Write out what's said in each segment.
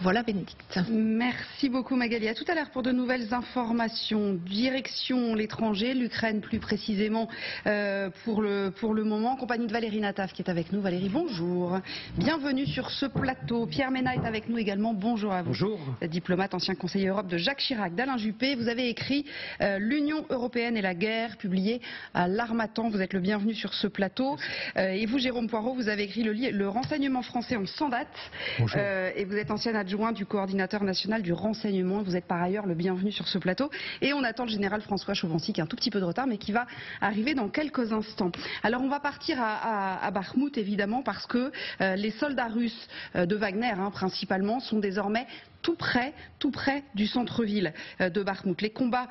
Voilà Bénédicte. Merci beaucoup Magali. À tout à l'heure pour de nouvelles informations. Direction l'étranger, l'Ukraine plus précisément pour le moment, en compagnie de Valérie Nataf qui est avec nous. Valérie, bonjour. Bienvenue sur ce plateau. Pierre Ménat est avec nous également. Bonjour à vous. Bonjour. Diplomate, ancien conseiller Europe de Jacques Chirac, d'Alain Juppé. Vous avez écrit L'Union européenne et la guerre, publié à l'Harmattan. Vous êtes le bienvenu sur ce plateau. Et vous, Jérôme Poirot, vous avez écrit le renseignement français en 100 dates. Bonjour. Et vous êtes ancien adjoint du coordinateur national du renseignement. Vous êtes par ailleurs le bienvenu sur ce plateau. Et on attend le général François Chauvency qui a un tout petit peu de retard mais qui va arriver dans quelques instants. Alors on va partir à Bakhmout évidemment parce que les soldats russes de Wagner principalement sont désormais tout près du centre-ville de Bakhmout. Les combats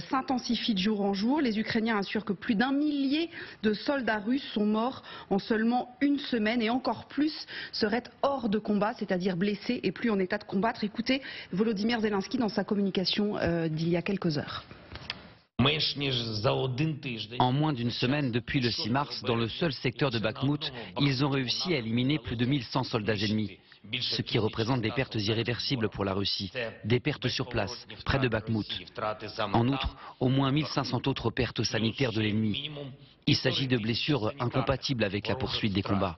s'intensifient de jour en jour. Les Ukrainiens assurent que plus d'1 millier de soldats russes sont morts en seulement une semaine et encore plus seraient hors de combat, c'est-à-dire blessés et plus en état de combattre. Écoutez Volodymyr Zelensky dans sa communication d'il y a quelques heures. En moins d'une semaine depuis le 6 mars, dans le seul secteur de Bakhmout, ils ont réussi à éliminer plus de 1100 soldats ennemis. Ce qui représente des pertes irréversibles pour la Russie, des pertes sur place, près de Bakhmout. En outre, au moins 1500 autres pertes sanitaires de l'ennemi. Il s'agit de blessures incompatibles avec la poursuite des combats.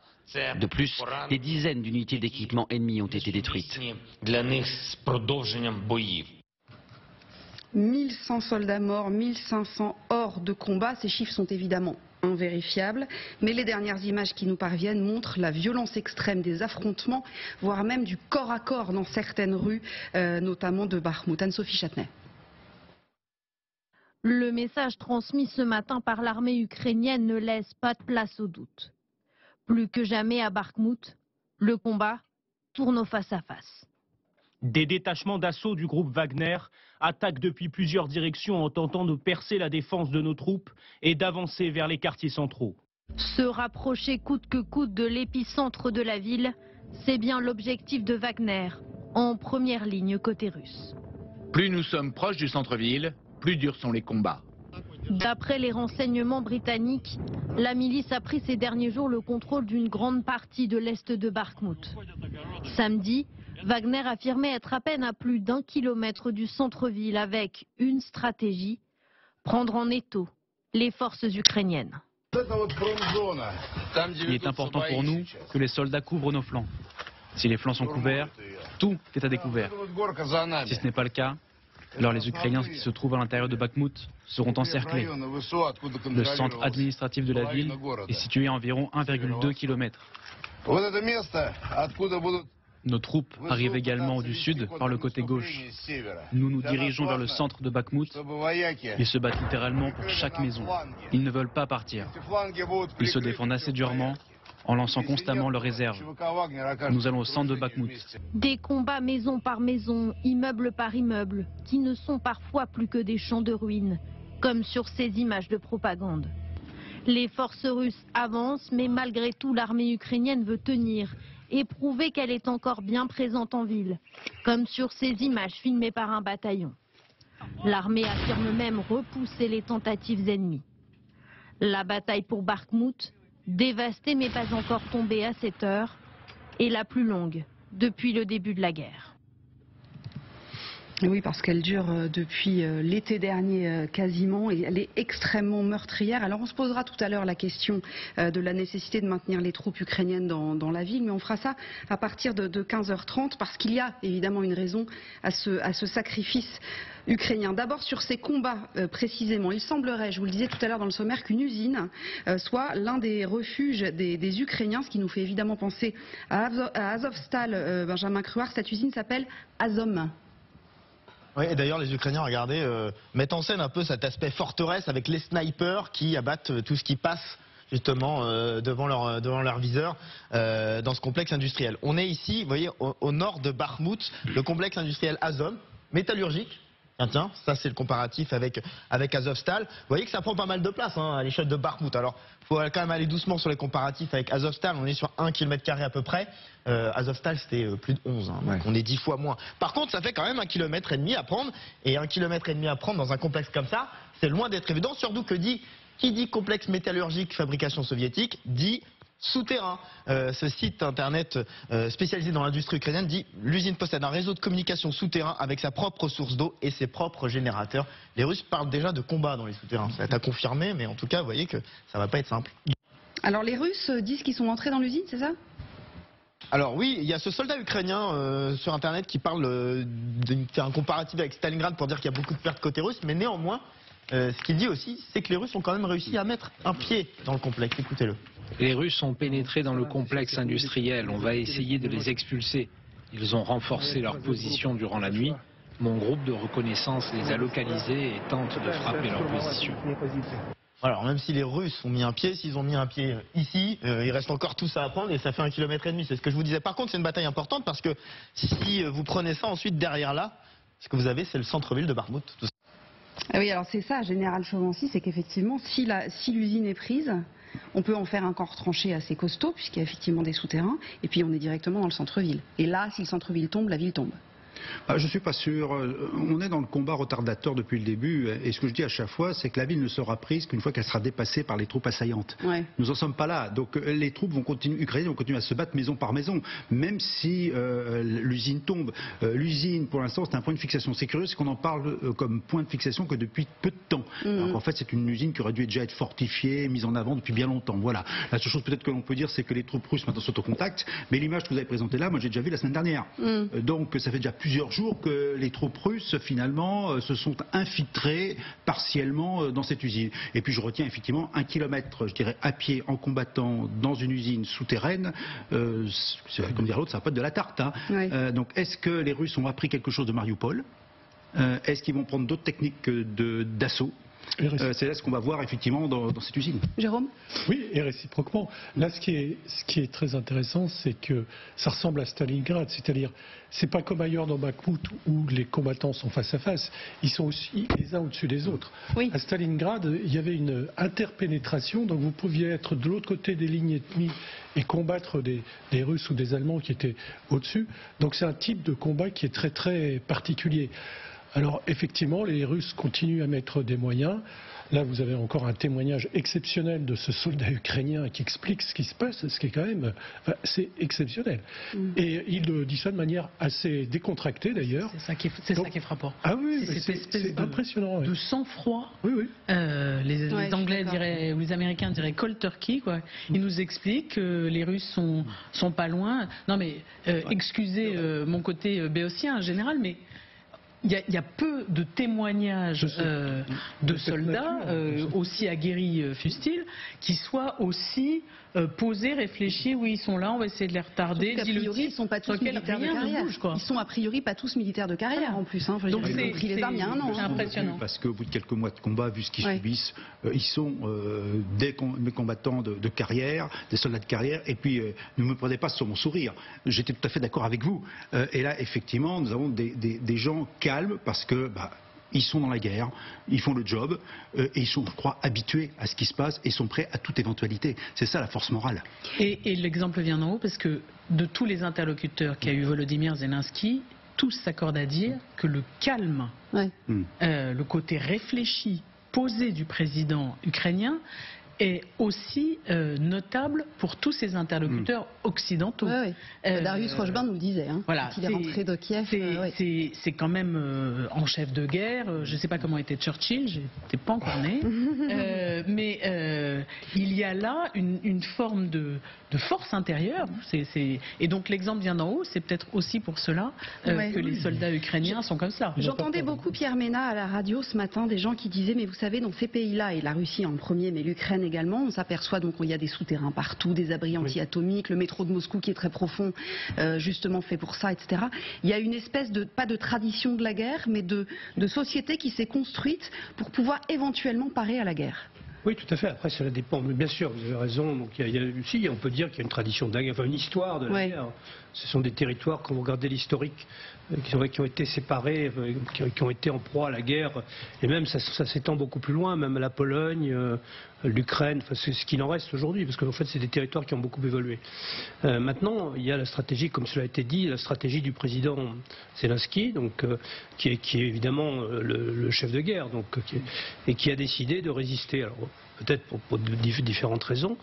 De plus, des dizaines d'unités d'équipement ennemis ont été détruites. 1100 soldats morts, 1500 hors de combat. Ces chiffres sont évidemment invérifiables, mais les dernières images qui nous parviennent montrent la violence extrême des affrontements, voire même du corps à corps dans certaines rues, notamment de Bakhmout. Anne-Sophie Châtenay. Le message transmis ce matin par l'armée ukrainienne ne laisse pas de place au doute. Plus que jamais à Bakhmout, le combat tourne au face-à-face. Des détachements d'assaut du groupe Wagner attaquent depuis plusieurs directions en tentant de percer la défense de nos troupes et d'avancer vers les quartiers centraux. Se rapprocher coûte que coûte de l'épicentre de la ville, c'est bien l'objectif de Wagner, en première ligne côté russe. Plus nous sommes proches du centre-ville, plus durs sont les combats. D'après les renseignements britanniques, la milice a pris ces derniers jours le contrôle d'une grande partie de l'est de Bakhmout. Samedi, Wagner affirmait être à peine à plus d'1 kilomètre du centre-ville avec une stratégie, prendre en étau les forces ukrainiennes. Il est important pour nous que les soldats couvrent nos flancs. Si les flancs sont couverts, tout est à découvert. Si ce n'est pas le cas, alors les Ukrainiens qui se trouvent à l'intérieur de Bakhmout seront encerclés. Le centre administratif de la ville est situé à environ 1,2 km. Nos troupes arrivent également du sud par le côté gauche. Nous nous dirigeons vers le centre de Bakhmout. Ils se battent littéralement pour chaque maison. Ils ne veulent pas partir. Ils se défendent assez durement en lançant constamment leurs réserves. Nous allons au centre de Bakhmout. Des combats maison par maison, immeuble par immeuble, qui ne sont parfois plus que des champs de ruines, comme sur ces images de propagande. Les forces russes avancent, mais malgré tout, l'armée ukrainienne veut tenir et prouver qu'elle est encore bien présente en ville, comme sur ces images filmées par un bataillon. L'armée affirme même repousser les tentatives ennemies. La bataille pour Bakhmout, dévastée mais pas encore tombée à cette heure, est la plus longue depuis le début de la guerre. Oui, parce qu'elle dure depuis l'été dernier quasiment et elle est extrêmement meurtrière. Alors on se posera tout à l'heure la question de la nécessité de maintenir les troupes ukrainiennes dans la ville, mais on fera ça à partir de 15h30 parce qu'il y a évidemment une raison à ce sacrifice ukrainien. D'abord sur ces combats précisément, il semblerait, je vous le disais tout à l'heure dans le sommaire, qu'une usine soit l'un des refuges des Ukrainiens, ce qui nous fait évidemment penser à Azovstal, Benjamin Cruard. Cette usine s'appelle Azom. Oui, et d'ailleurs, les Ukrainiens, regardez, mettent en scène un peu cet aspect forteresse avec les snipers qui abattent tout ce qui passe justement devant leur viseur dans ce complexe industriel. On est ici, vous voyez, au nord de Bakhmout, le complexe industriel Azom, métallurgique. Tiens, ça c'est le comparatif avec Azovstal. Vous voyez que ça prend pas mal de place à l'échelle de Bakhmout. Alors, il faut quand même aller doucement sur les comparatifs avec Azovstal. On est sur 1 km² à peu près. Azovstal, c'était plus de 11. Donc on est 10 fois moins. Par contre, ça fait quand même 1,5 km à prendre. Et 1,5 km à prendre dans un complexe comme ça, c'est loin d'être évident. Surtout que qui dit complexe métallurgique fabrication soviétique, dit souterrain. Ce site internet spécialisé dans l'industrie ukrainienne dit l'usine possède un réseau de communication souterrain avec sa propre source d'eau et ses propres générateurs. Les Russes parlent déjà de combat dans les souterrains. Ça va être à confirmer, mais en tout cas, vous voyez que ça va pas être simple. Alors les Russes disent qu'ils sont entrés dans l'usine, c'est ça? Alors oui, il y a ce soldat ukrainien sur internet qui parle de faire un comparatif avec Stalingrad pour dire qu'il y a beaucoup de pertes côté russe, mais néanmoins, ce qu'il dit aussi, c'est que les Russes ont quand même réussi à mettre un pied dans le complexe. Écoutez-le. Les Russes ont pénétré dans le complexe industriel. On va essayer de les expulser. Ils ont renforcé leur position durant la nuit. Mon groupe de reconnaissance les a localisés et tente de frapper leur position. Alors même si les Russes ont mis un pied, s'ils ont mis un pied ici, il reste encore tout ça à prendre et ça fait 1,5 km. C'est ce que je vous disais. Par contre, c'est une bataille importante parce que si vous prenez ça ensuite derrière là, ce que vous avez, c'est le centre-ville de Bakhmout. Ah oui, alors c'est ça, Général Chauvency, c'est qu'effectivement, si l'usine est prise, on peut en faire un corps tranché assez costaud, puisqu'il y a effectivement des souterrains, et puis on est directement dans le centre-ville. Et là, si le centre-ville tombe, la ville tombe. Je ne suis pas sûr. On est dans le combat retardateur depuis le début. Et ce que je dis à chaque fois, c'est que la ville ne sera prise qu'une fois qu'elle sera dépassée par les troupes assaillantes. Ouais. Nous n'en sommes pas là. Donc les troupes vont continuer, ukrainiennes vont continuer à se battre maison par maison, même si l'usine tombe. L'usine, pour l'instant, c'est un point de fixation. C'est curieux, c'est qu'on en parle comme point de fixation que depuis peu de temps. Alors qu'en fait, c'est une usine qui aurait dû déjà être fortifiée, mise en avant depuis bien longtemps. Voilà. La seule chose peut-être que l'on peut dire, c'est que les troupes russes maintenant sont au contact. Mais l'image que vous avez présentée là, moi j'ai déjà vu la semaine dernière. Donc ça fait déjà plusieurs jours que les troupes russes finalement se sont infiltrées partiellement dans cette usine. Et puis je retiens effectivement 1 kilomètre, je dirais, à pied en combattant dans une usine souterraine, comme dire l'autre, ça va pas être de la tarte. Hein. Oui. Donc est-ce que les Russes ont appris quelque chose de Mariupol? Est-ce qu'ils vont prendre d'autres techniques d'assaut? C'est là ce qu'on va voir effectivement dans cette usine. Jérôme? Oui, et réciproquement. Là, ce qui est très intéressant, c'est que ça ressemble à Stalingrad, c'est-à-dire, c'est pas comme ailleurs dans Bakhmout où les combattants sont face à face, ils sont aussi les uns au-dessus des autres. Oui. À Stalingrad, il y avait une interpénétration, donc vous pouviez être de l'autre côté des lignes ennemies et combattre des Russes ou des Allemands qui étaient au-dessus. Donc c'est un type de combat qui est très très particulier. Alors effectivement, les Russes continuent à mettre des moyens. Là, vous avez encore un témoignage exceptionnel de ce soldat ukrainien qui explique ce qui se passe, ce qui est quand même, c'est exceptionnel. Et il dit ça de manière assez décontractée d'ailleurs. C'est ça qui est frappant. Ah oui, c'est impressionnant. De sang-froid. Oui, oui. Les Anglais diraient, ou les Américains diraient cold turkey, quoi. Ils nous expliquent que les Russes sont pas loin. Non mais, excusez mon côté béotien en général, mais il y a peu de témoignages de soldats, aussi aguerris fussent-ils, qui soient aussi posés, réfléchis, oui ils sont là, on va essayer de les retarder. A priori, ils ne sont pas tous militaires de carrière. Ils sont a priori pas tous militaires de carrière en plus. Hein. Donc ils ont pris les armes il y a un an. C'est impressionnant. Parce qu'au bout de quelques mois de combat, vu ce qu'ils subissent, ils sont des combattants de carrière, des soldats de carrière. Et puis, ne me prenez pas sur mon sourire. J'étais tout à fait d'accord avec vous. Et là, effectivement, nous avons des gens calmes parce que ils sont dans la guerre, ils font le job et ils sont, je crois, habitués à ce qui se passe et sont prêts à toute éventualité. C'est ça la force morale. Et l'exemple vient d'en haut parce que de tous les interlocuteurs qu'a eu Volodymyr Zelensky, tous s'accordent à dire que le calme, le côté réfléchi, posé du président ukrainien est aussi notable pour tous ces interlocuteurs occidentaux. Darius Rochebin nous le disait, hein, voilà, quand il est rentré de Kiev. C'est quand même en chef de guerre, je ne sais pas comment était Churchill, j'étais pas encore né, mais il y a là une forme de force intérieure, et donc l'exemple vient d'en haut, c'est peut-être aussi pour cela que les soldats ukrainiens sont comme ça. J'entendais beaucoup Pierre Ménat à la radio ce matin, des gens qui disaient, mais vous savez, dans ces pays-là, et la Russie en premier, mais l'Ukraine également, on s'aperçoit donc qu'il y a des souterrains partout, des abris anti-atomiques, le métro de Moscou qui est très profond, justement fait pour ça, etc. Il y a une espèce de, pas de tradition de la guerre, mais de société qui s'est construite pour pouvoir éventuellement parer à la guerre. Oui, tout à fait. Après, cela dépend. Mais bien sûr, vous avez raison. Donc, on peut dire qu'il y a une tradition de la guerre, enfin une histoire de la guerre. Ce sont des territoires, quand vous regardez l'historique, qui ont été séparés, qui ont été en proie à la guerre. Et même, ça s'étend beaucoup plus loin, même la Pologne, l'Ukraine, enfin, c'est ce qu'il en reste aujourd'hui, parce qu'en fait, c'est des territoires qui ont beaucoup évolué. Maintenant, il y a la stratégie, comme cela a été dit, la stratégie du président Zelensky, donc, qui est évidemment le chef de guerre, donc, et qui a décidé de résister. Alors, peut-être pour différentes raisons,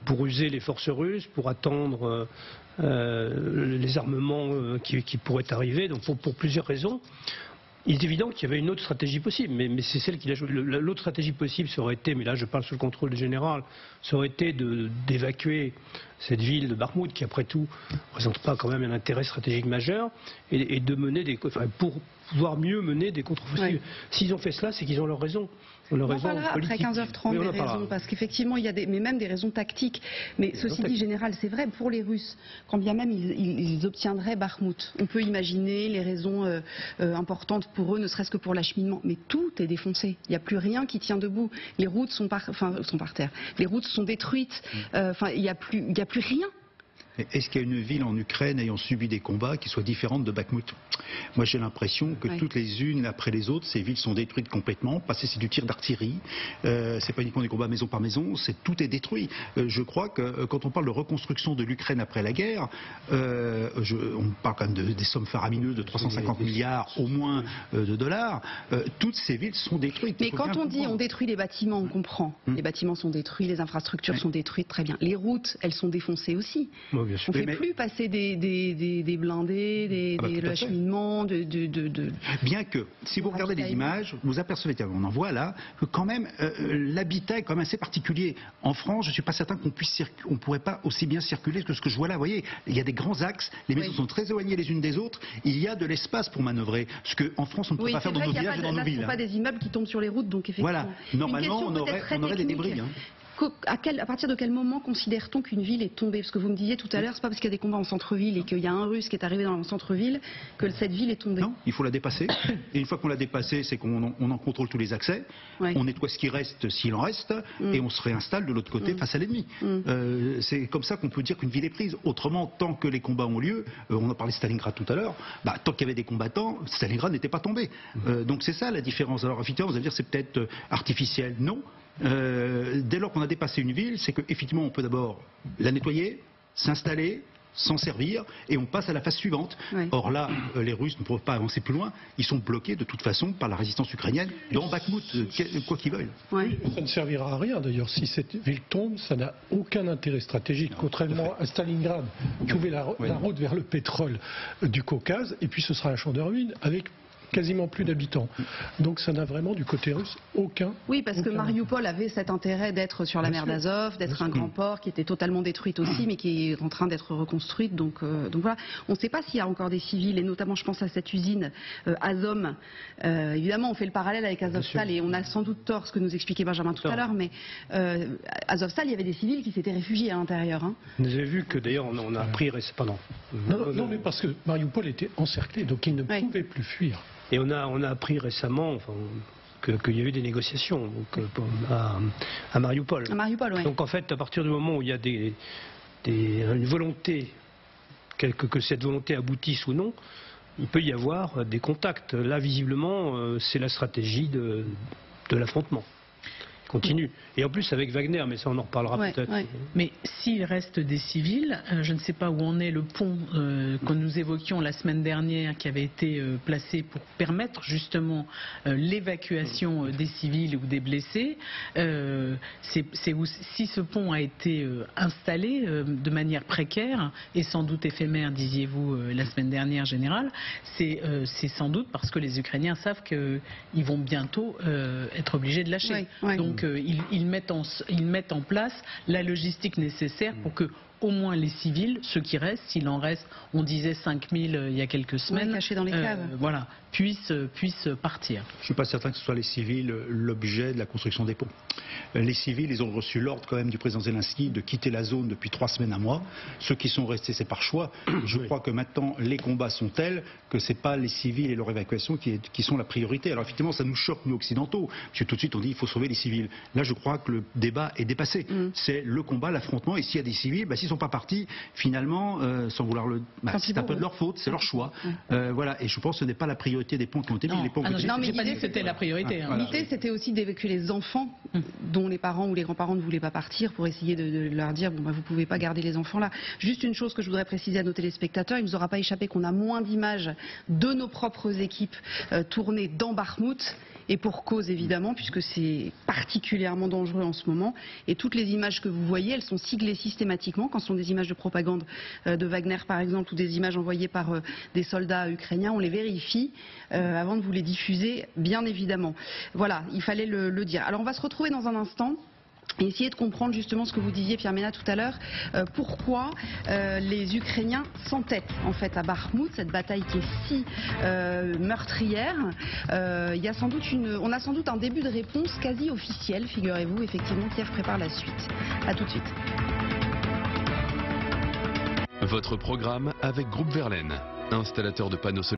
pour user les forces russes, pour attendre les armements qui pourraient arriver, donc pour plusieurs raisons. Il est évident qu'il y avait une autre stratégie possible, mais c'est celle qu'il a jouée. L'autre stratégie possible, ça aurait été, mais là je parle sous le contrôle du général, ça aurait été d'évacuer cette ville de Bakhmout, qui après tout ne présente pas quand même un intérêt stratégique majeur, et de mener pour pouvoir mieux mener des contre-offensives. S'ils ont fait cela, c'est qu'ils ont leur raison. On en parlera après 15h30 des raisons, parce qu'effectivement il y a même des raisons tactiques. Mais ceci dit, général, c'est vrai pour les Russes, quand bien même ils obtiendraient Bakhmout. On peut imaginer les raisons importantes pour eux, ne serait-ce que pour l'acheminement. Mais tout est défoncé. Il n'y a plus rien qui tient debout. Les routes sont par terre. Les routes sont détruites. Il n'y a plus rien. Est-ce qu'il y a une ville en Ukraine ayant subi des combats qui soit différente de Bakhmout? Moi j'ai l'impression que toutes les unes après les autres, ces villes sont détruites complètement, parce que c'est du tir d'artillerie, c'est pas uniquement des combats maison par maison, tout est détruit. Je crois que quand on parle de reconstruction de l'Ukraine après la guerre, on parle quand même des sommes faramineuses de 350 milliards au moins de dollars, toutes ces villes sont détruites. Mais quand on dit on détruit les bâtiments, on comprend. Les bâtiments sont détruits, les infrastructures sont détruites, très bien. Les routes, elles sont défoncées aussi. On ne fait plus passer des blindés, de l'acheminement, Bien que, si vous regardez les images, vous apercevez, on en voit là, que quand même l'habitat est quand même assez particulier. En France, je ne suis pas certain qu'on ne pourrait pas aussi bien circuler que ce que je vois là. Vous voyez, il y a des grands axes, les maisons sont très éloignées les unes des autres, il y a de l'espace pour manœuvrer, ce qu'en France on ne peut pas faire dans nos villages et dans nos villes. Ce ne sont pas des immeubles qui tombent sur les routes, donc effectivement. Voilà, normalement on aurait des débris. À partir de quel moment considère-t-on qu'une ville est tombée? Parce que vous me disiez tout à l'heure, c'est pas parce qu'il y a des combats en centre-ville et qu'il y a un Russe qui est arrivé dans le centre-ville que cette ville est tombée. Non, il faut la dépasser. Et une fois qu'on l'a dépassée, c'est qu'on en contrôle tous les accès, on nettoie ce qui reste s'il en reste, et on se réinstalle de l'autre côté face à l'ennemi. C'est comme ça qu'on peut dire qu'une ville est prise. Autrement, tant que les combats ont lieu, on en parlait de Stalingrad tout à l'heure, tant qu'il y avait des combattants, Stalingrad n'était pas tombé. Donc c'est ça la différence. Alors effectivement, vous allez dire c'est peut-être artificiel. Non. Dès lors qu'on a dépassé une ville, c'est qu'effectivement on peut d'abord la nettoyer, s'installer, s'en servir, et on passe à la phase suivante. Or là, les Russes ne peuvent pas avancer plus loin, ils sont bloqués de toute façon par la résistance ukrainienne dans Bakhmout, quoi qu'ils veuillent. Ça ne servira à rien d'ailleurs, si cette ville tombe, ça n'a aucun intérêt stratégique, contrairement à Stalingrad, qui ouvrait la route vers le pétrole du Caucase, et puis ce sera un champ de ruines avec quasiment plus d'habitants. Donc ça n'a vraiment du côté russe aucun. Oui, parce que Mariupol avait cet intérêt d'être sur la mer d'Azov, d'être un grand port qui était totalement détruite aussi, mais qui est en train d'être reconstruite. Donc voilà, on ne sait pas s'il y a encore des civils, et notamment je pense à cette usine Azom. Évidemment, on fait le parallèle avec Azovstal et on a sans doute tort, ce que nous expliquait Benjamin tout à l'heure, mais Azovstal, il y avait des civils qui s'étaient réfugiés à l'intérieur. Vous avez vu que d'ailleurs on a appris récemment. Non, mais parce que Mariupol était encerclé, donc il ne pouvait plus fuir. Et on a appris récemment qu'il y a eu des négociations à Mariupol. À Mariupol, oui. Donc en fait, à partir du moment où il y a une volonté, que cette volonté aboutisse ou non, il peut y avoir des contacts. Là, visiblement, c'est la stratégie de l'affrontement. Continue. Et en plus avec Wagner, mais ça on en reparlera peut-être. Mais s'il reste des civils, je ne sais pas où en est le pont que nous évoquions la semaine dernière, qui avait été placé pour permettre justement l'évacuation des civils ou des blessés. Si ce pont a été installé de manière précaire et sans doute éphémère, disiez-vous la semaine dernière, général, c'est sans doute parce que les Ukrainiens savent qu'ils vont bientôt être obligés de lâcher. Donc ils mettent en place la logistique nécessaire pour que au moins les civils, ceux qui restent, s'il en reste, on disait 5000 il y a quelques semaines, cachés dans les caves. Voilà, puissent partir. Je ne suis pas certain que ce soit les civils l'objet de la construction des ponts. Les civils, ils ont reçu l'ordre quand même du président Zelensky de quitter la zone depuis 3 semaines, 1 mois. Ceux qui sont restés, c'est par choix. Je crois que maintenant, les combats sont tels que ce n'est pas les civils et leur évacuation qui sont la priorité. Alors effectivement, ça nous choque, nous occidentaux, parce que tout de suite on dit il faut sauver les civils. Là, je crois que le débat est dépassé. C'est le combat, l'affrontement, et s'il y a des civils, s'ils ne sont pas partis, finalement, sans vouloir c'est un peu de leur faute, c'est leur choix. Voilà, et je pense que ce n'est pas la priorité des ponts qui ont été mis. Non, je n'ai pas dit que c'était la priorité. L'idée, c'était aussi d'évacuer les enfants dont les parents ou les grands-parents ne voulaient pas partir, pour essayer de leur dire vous ne pouvez pas garder les enfants là. Juste une chose que je voudrais préciser à nos téléspectateurs, il ne nous aura pas échappé qu'on a moins d'images de nos propres équipes tournées dans Bakhmout Et pour cause évidemment, puisque c'est particulièrement dangereux en ce moment. Et toutes les images que vous voyez, elles sont siglées systématiquement. Quand ce sont des images de propagande de Wagner par exemple, ou des images envoyées par des soldats ukrainiens, on les vérifie avant de vous les diffuser, bien évidemment. Voilà, il fallait le dire. Alors on va se retrouver dans un instant et essayer de comprendre justement ce que vous disiez, Pierre Ménat, tout à l'heure, pourquoi les Ukrainiens s'entêtent en fait à Bakhmout, cette bataille qui est si meurtrière. Il y a sans doute on a sans doute un début de réponse quasi officielle, figurez-vous. Effectivement, Kiev prépare la suite. A tout de suite. Votre programme avec Groupe Verlaine, installateur de panneaux solaires.